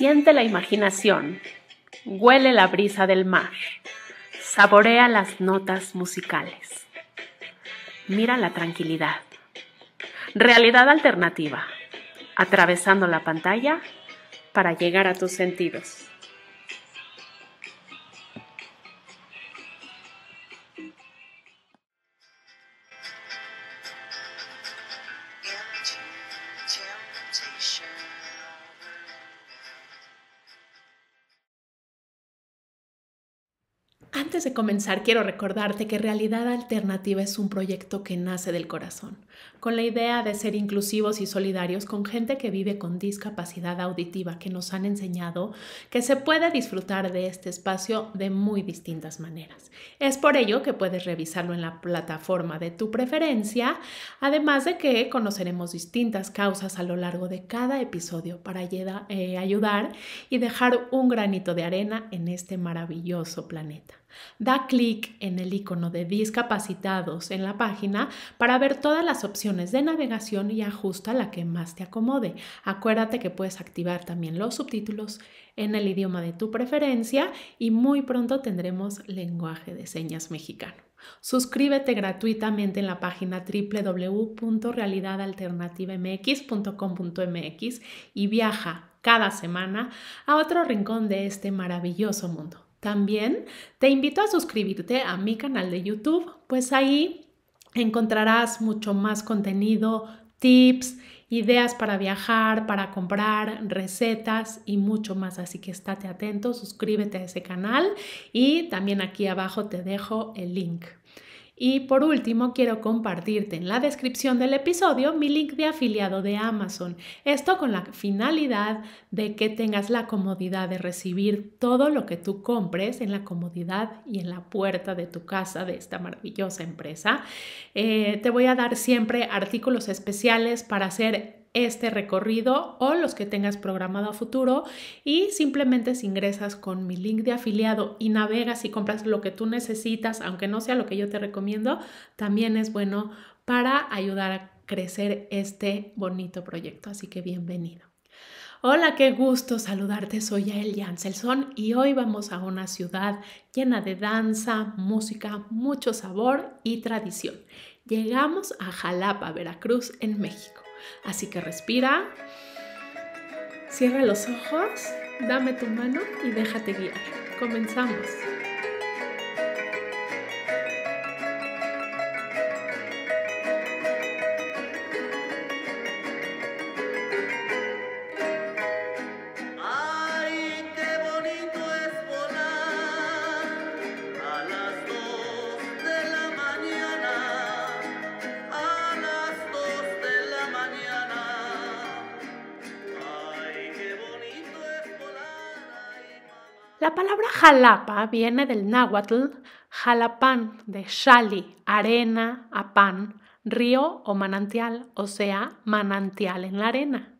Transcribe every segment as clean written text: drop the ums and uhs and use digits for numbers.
Siente la imaginación, huele la brisa del mar, saborea las notas musicales. Mira la tranquilidad. Realidad alternativa, atravesando la pantalla para llegar a tus sentidos. Antes de comenzar, quiero recordarte que Realidad Alternativa es un proyecto que nace del corazón, con la idea de ser inclusivos y solidarios con gente que vive con discapacidad auditiva, que nos han enseñado que se puede disfrutar de este espacio de muy distintas maneras. Es por ello que puedes revisarlo en la plataforma de tu preferencia, además de que conoceremos distintas causas a lo largo de cada episodio para ayudar y dejar un granito de arena en este maravilloso planeta. Da clic en el icono de discapacitados en la página para ver todas las opciones de navegación y ajusta la que más te acomode. Acuérdate que puedes activar también los subtítulos en el idioma de tu preferencia y muy pronto tendremos lenguaje de señas mexicano. Suscríbete gratuitamente en la página www.realidadalternativamx.com.mx y viaja cada semana a otro rincón de este maravilloso mundo. También te invito a suscribirte a mi canal de YouTube, pues ahí encontrarás mucho más contenido, tips, ideas para viajar, para comprar, recetas y mucho más. Así que estate atento, suscríbete a ese canal y también aquí abajo te dejo el link. Y por último, quiero compartirte en la descripción del episodio mi link de afiliado de Amazon. Esto con la finalidad de que tengas la comodidad de recibir todo lo que tú compres en la comodidad y en la puerta de tu casa de esta maravillosa empresa. Te voy a dar siempre artículos especiales para hacer este recorrido o los que tengas programado a futuro y simplemente si ingresas con mi link de afiliado y navegas y compras lo que tú necesitas, aunque no sea lo que yo te recomiendo, también es bueno para ayudar a crecer este bonito proyecto. Así que bienvenido. Hola, qué gusto saludarte, soy Yael Janselson y hoy vamos a una ciudad llena de danza, música, mucho sabor y tradición. Llegamos a Jalapa, Veracruz, en México. Así que respira, cierra los ojos, dame tu mano y déjate guiar. Comenzamos. La palabra Jalapa viene del náhuatl Jalapán, de Xali, arena, apán, río o manantial, o sea, manantial en la arena.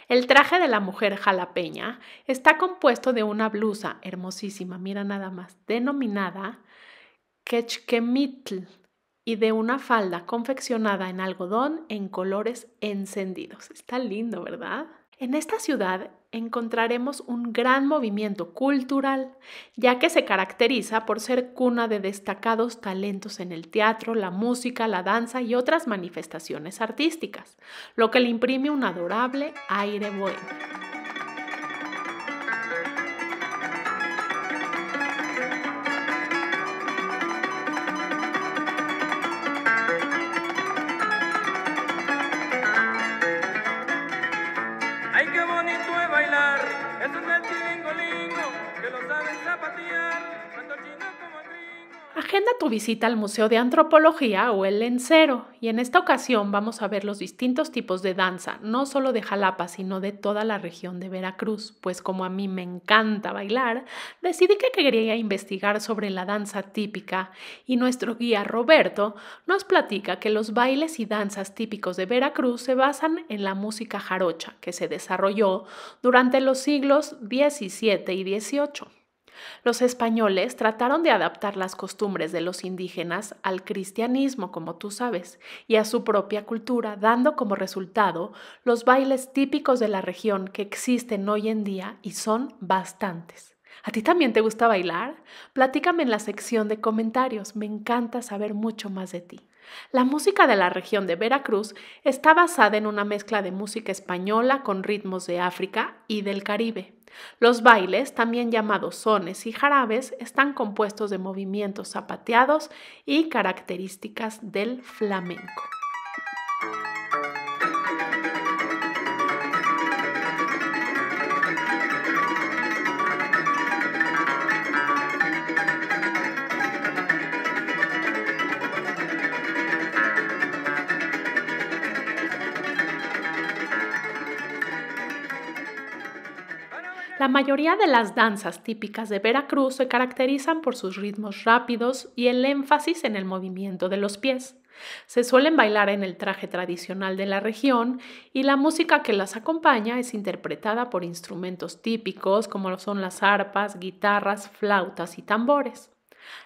El traje de la mujer jalapeña está compuesto de una blusa hermosísima, mira nada más, denominada quechquemitl, y de una falda confeccionada en algodón en colores encendidos. Está lindo, ¿verdad? En esta ciudad encontraremos un gran movimiento cultural, ya que se caracteriza por ser cuna de destacados talentos en el teatro, la música, la danza y otras manifestaciones artísticas, lo que le imprime un adorable aire bohemio. Ay, qué bonito es bailar, eso es el chiringolingo, que lo saben zapatear, tanto el chino como el gringo. Agenda tu visita al Museo de Antropología o el Lencero y en esta ocasión vamos a ver los distintos tipos de danza, no solo de Jalapa, sino de toda la región de Veracruz, pues como a mí me encanta bailar, decidí que quería investigar sobre la danza típica y nuestro guía Roberto nos platica que los bailes y danzas típicos de Veracruz se basan en la música jarocha que se desarrolló durante los siglos XVII y XVIII. Los españoles trataron de adaptar las costumbres de los indígenas al cristianismo, como tú sabes, y a su propia cultura, dando como resultado los bailes típicos de la región que existen hoy en día y son bastantes. ¿A ti también te gusta bailar? Platícame en la sección de comentarios, me encanta saber mucho más de ti. La música de la región de Veracruz está basada en una mezcla de música española con ritmos de África y del Caribe. Los bailes, también llamados sones y jarabes, están compuestos de movimientos zapateados y características del flamenco. La mayoría de las danzas típicas de Veracruz se caracterizan por sus ritmos rápidos y el énfasis en el movimiento de los pies. Se suelen bailar en el traje tradicional de la región y la música que las acompaña es interpretada por instrumentos típicos como lo son las arpas, guitarras, flautas y tambores.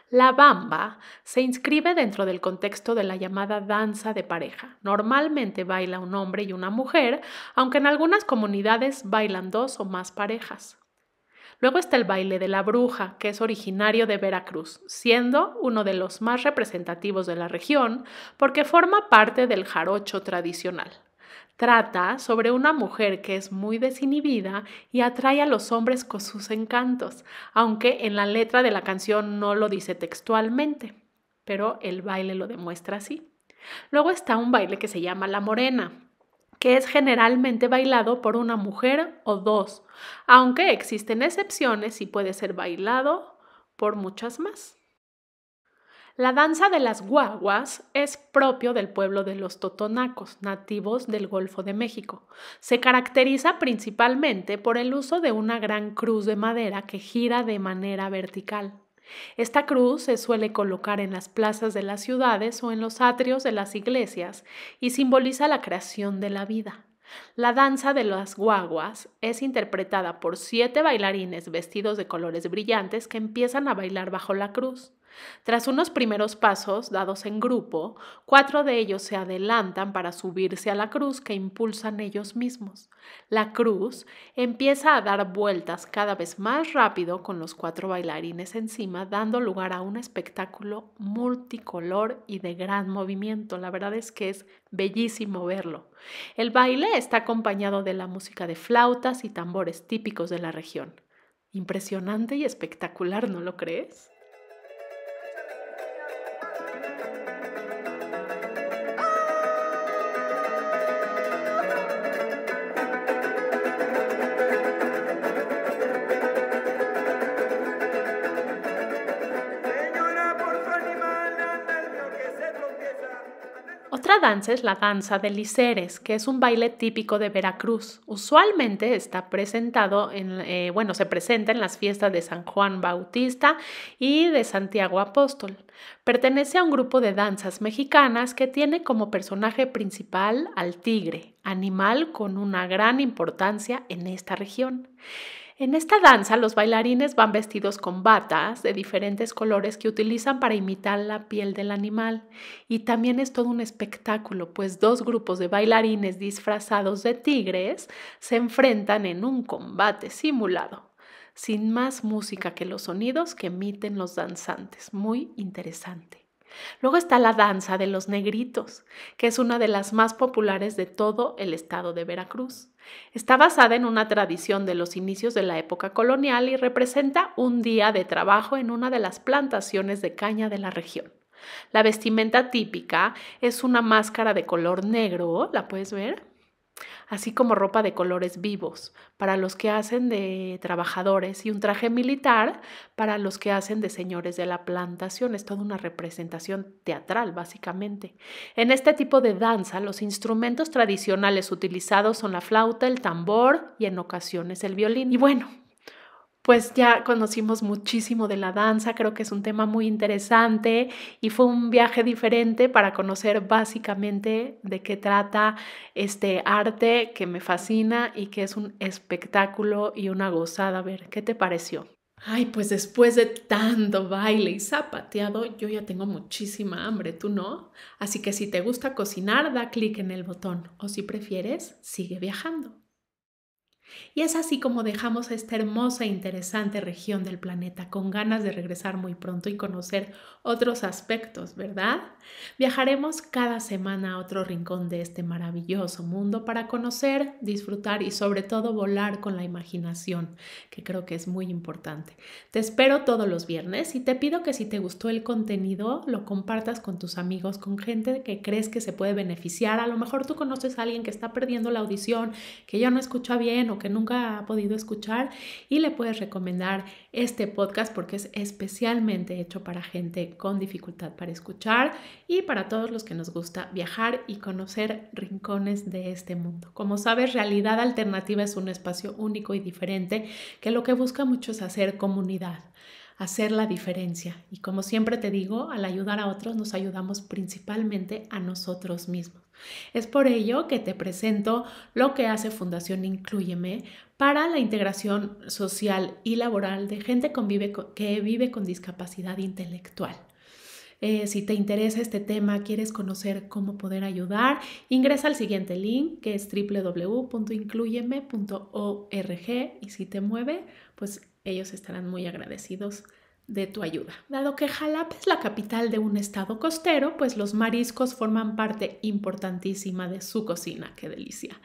La bamba se inscribe dentro del contexto de la llamada danza de pareja. Normalmente baila un hombre y una mujer, aunque en algunas comunidades bailan dos o más parejas. Luego está el baile de la bruja, que es originario de Veracruz, siendo uno de los más representativos de la región porque forma parte del jarocho tradicional. Trata sobre una mujer que es muy desinhibida y atrae a los hombres con sus encantos, aunque en la letra de la canción no lo dice textualmente, pero el baile lo demuestra así. Luego está un baile que se llama la morena, que es generalmente bailado por una mujer o dos, aunque existen excepciones y puede ser bailado por muchas más. La danza de las guaguas es propio del pueblo de los totonacos, nativos del Golfo de México. Se caracteriza principalmente por el uso de una gran cruz de madera que gira de manera vertical. Esta cruz se suele colocar en las plazas de las ciudades o en los atrios de las iglesias y simboliza la creación de la vida. La danza de las guaguas es interpretada por 7 bailarines vestidos de colores brillantes que empiezan a bailar bajo la cruz. Tras unos primeros pasos dados en grupo, 4 de ellos se adelantan para subirse a la cruz que impulsan ellos mismos. La cruz empieza a dar vueltas cada vez más rápido con los 4 bailarines encima, dando lugar a un espectáculo multicolor y de gran movimiento. La verdad es que es bellísimo verlo. El baile está acompañado de la música de flautas y tambores típicos de la región. Impresionante y espectacular, ¿no lo crees? Señora, por su animal anda el mío que se tropieza. Otra danza es la danza de liceres, que es un baile típico de Veracruz. Usualmente está presentado se presenta en las fiestas de San Juan Bautista y de Santiago Apóstol. Pertenece a un grupo de danzas mexicanas que tiene como personaje principal al tigre, animal con una gran importancia en esta región. En esta danza, los bailarines van vestidos con batas de diferentes colores que utilizan para imitar la piel del animal. Y también es todo un espectáculo, pues 2 grupos de bailarines disfrazados de tigres se enfrentan en un combate simulado, sin más música que los sonidos que emiten los danzantes. Muy interesante. Luego está la danza de los negritos, que es una de las más populares de todo el estado de Veracruz. Está basada en una tradición de los inicios de la época colonial y representa un día de trabajo en una de las plantaciones de caña de la región. La vestimenta típica es una máscara de color negro, ¿la puedes ver? Así como ropa de colores vivos para los que hacen de trabajadores y un traje militar para los que hacen de señores de la plantación. Es toda una representación teatral, básicamente. En este tipo de danza, los instrumentos tradicionales utilizados son la flauta, el tambor y en ocasiones el violín. Y bueno, pues ya conocimos muchísimo de la danza, creo que es un tema muy interesante y fue un viaje diferente para conocer básicamente de qué trata este arte que me fascina y que es un espectáculo y una gozada. A ver, ¿qué te pareció? Ay, pues después de tanto baile y zapateado, yo ya tengo muchísima hambre, ¿tú no? Así que si te gusta cocinar, da clic en el botón o si prefieres, sigue viajando. Y es así como dejamos esta hermosa e interesante región del planeta con ganas de regresar muy pronto y conocer otros aspectos, ¿verdad? Viajaremos cada semana a otro rincón de este maravilloso mundo para conocer, disfrutar y sobre todo volar con la imaginación, que creo que es muy importante. Te espero todos los viernes y te pido que si te gustó el contenido lo compartas con tus amigos, con gente que crees que se puede beneficiar. A lo mejor tú conoces a alguien que está perdiendo la audición, que ya no escucha bien o que nunca ha podido escuchar y le puedes recomendar este podcast porque es especialmente hecho para gente con dificultad para escuchar y para todos los que nos gusta viajar y conocer rincones de este mundo. Como sabes, Realidad Alternativa es un espacio único y diferente que lo que busca mucho es hacer comunidad, hacer la diferencia. Y como siempre te digo, al ayudar a otros nos ayudamos principalmente a nosotros mismos. Es por ello que te presento lo que hace Fundación Inclúyeme para la integración social y laboral de gente que vive con discapacidad intelectual. Si te interesa este tema, quieres conocer cómo poder ayudar, ingresa al siguiente link que es www.incluyeme.org y si te mueve, pues ellos estarán muy agradecidos de tu ayuda. Dado que Jalapa es la capital de un estado costero, pues los mariscos forman parte importantísima de su cocina. ¡Qué delicia!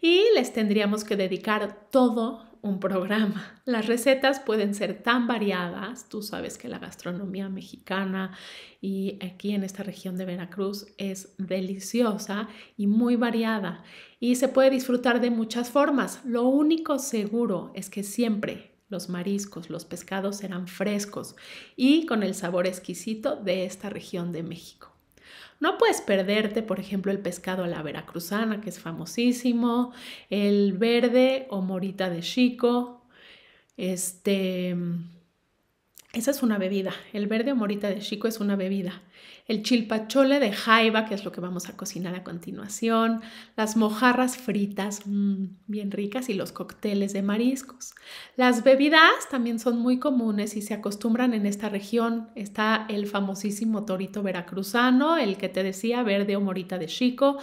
Y les tendríamos que dedicar todo un programa. Las recetas pueden ser tan variadas. Tú sabes que la gastronomía mexicana y aquí en esta región de Veracruz es deliciosa y muy variada y se puede disfrutar de muchas formas. Lo único seguro es que siempre los mariscos, los pescados serán frescos y con el sabor exquisito de esta región de México. No puedes perderte, por ejemplo, el pescado a la veracruzana, que es famosísimo, el verde o morita de chico, esa es una bebida. El verde o morita de chico es una bebida. El chilpachole de jaiba, que es lo que vamos a cocinar a continuación. Las mojarras fritas, bien ricas, y los cócteles de mariscos. Las bebidas también son muy comunes y se acostumbran en esta región. Está el famosísimo torito veracruzano, el que te decía, verde o morita de chico.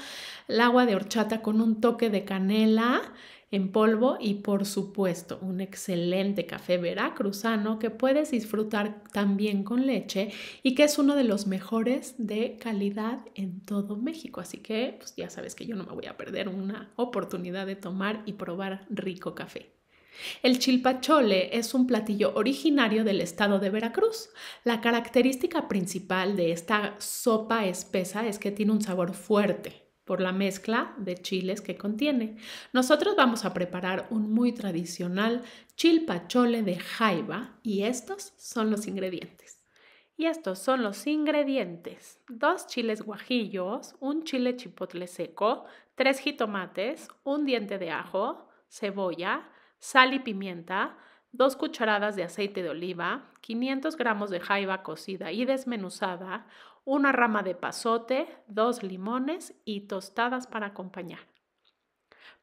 El agua de horchata con un toque de canela en polvo y por supuesto un excelente café veracruzano que puedes disfrutar también con leche y que es uno de los mejores de calidad en todo México. Así que pues ya sabes que yo no me voy a perder una oportunidad de tomar y probar rico café. El chilpachole es un platillo originario del estado de Veracruz. La característica principal de esta sopa espesa es que tiene un sabor fuerte por la mezcla de chiles que contiene. Nosotros vamos a preparar un muy tradicional chilpachole de jaiba y estos son los ingredientes. 2 chiles guajillos, un chile chipotle seco, 3 jitomates, un diente de ajo, cebolla, sal y pimienta, 2 cucharadas de aceite de oliva, 500 gramos de jaiba cocida y desmenuzada, una rama de pasote, 2 limones y tostadas para acompañar.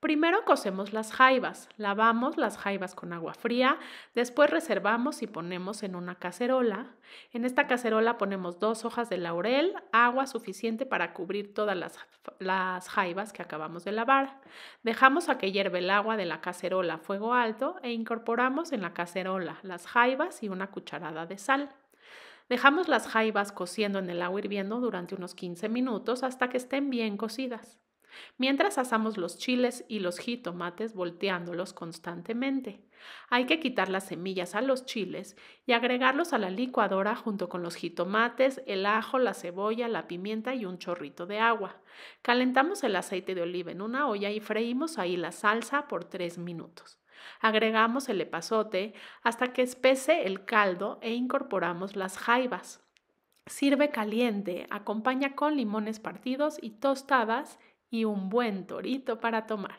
Primero cocemos las jaibas. Lavamos las jaibas con agua fría, después reservamos y ponemos en una cacerola. En esta cacerola ponemos 2 hojas de laurel, agua suficiente para cubrir todas las jaibas que acabamos de lavar. Dejamos a que hierve el agua de la cacerola a fuego alto e incorporamos en la cacerola las jaibas y una cucharada de sal. Dejamos las jaibas cociendo en el agua hirviendo durante unos 15 minutos hasta que estén bien cocidas. Mientras asamos los chiles y los jitomates volteándolos constantemente. Hay que quitar las semillas a los chiles y agregarlos a la licuadora junto con los jitomates, el ajo, la cebolla, la pimienta y un chorrito de agua. Calentamos el aceite de oliva en una olla y freímos ahí la salsa por 3 minutos. Agregamos el epazote hasta que espese el caldo e incorporamos las jaibas. Sirve caliente, acompaña con limones partidos y tostadas y un buen torito para tomar.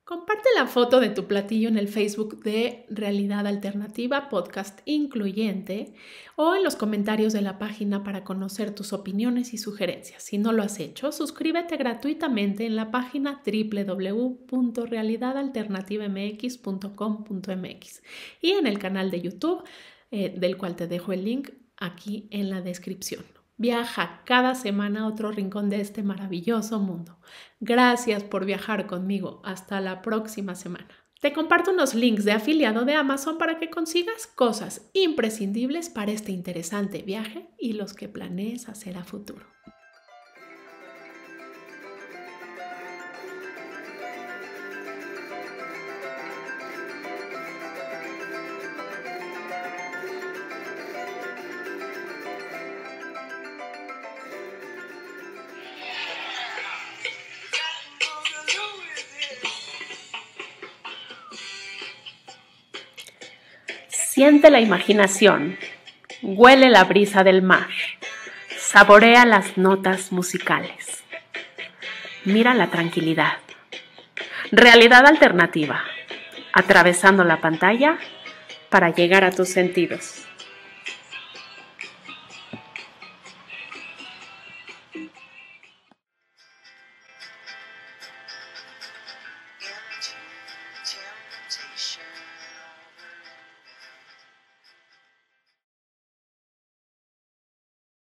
Comparte la foto de tu platillo en el Facebook de Realidad Alternativa Podcast Incluyente o en los comentarios de la página para conocer tus opiniones y sugerencias. Si no lo has hecho, suscríbete gratuitamente en la página www.realidadalternativamx.com.mx y en el canal de YouTube, del cual te dejo el link aquí en la descripción. Viaja cada semana a otro rincón de este maravilloso mundo. Gracias por viajar conmigo. Hasta la próxima semana. Te comparto unos links de afiliado de Amazon para que consigas cosas imprescindibles para este interesante viaje y los que planees hacer a futuro. Siente la imaginación, huele la brisa del mar, saborea las notas musicales. Mira la tranquilidad. Realidad alternativa, atravesando la pantalla para llegar a tus sentidos.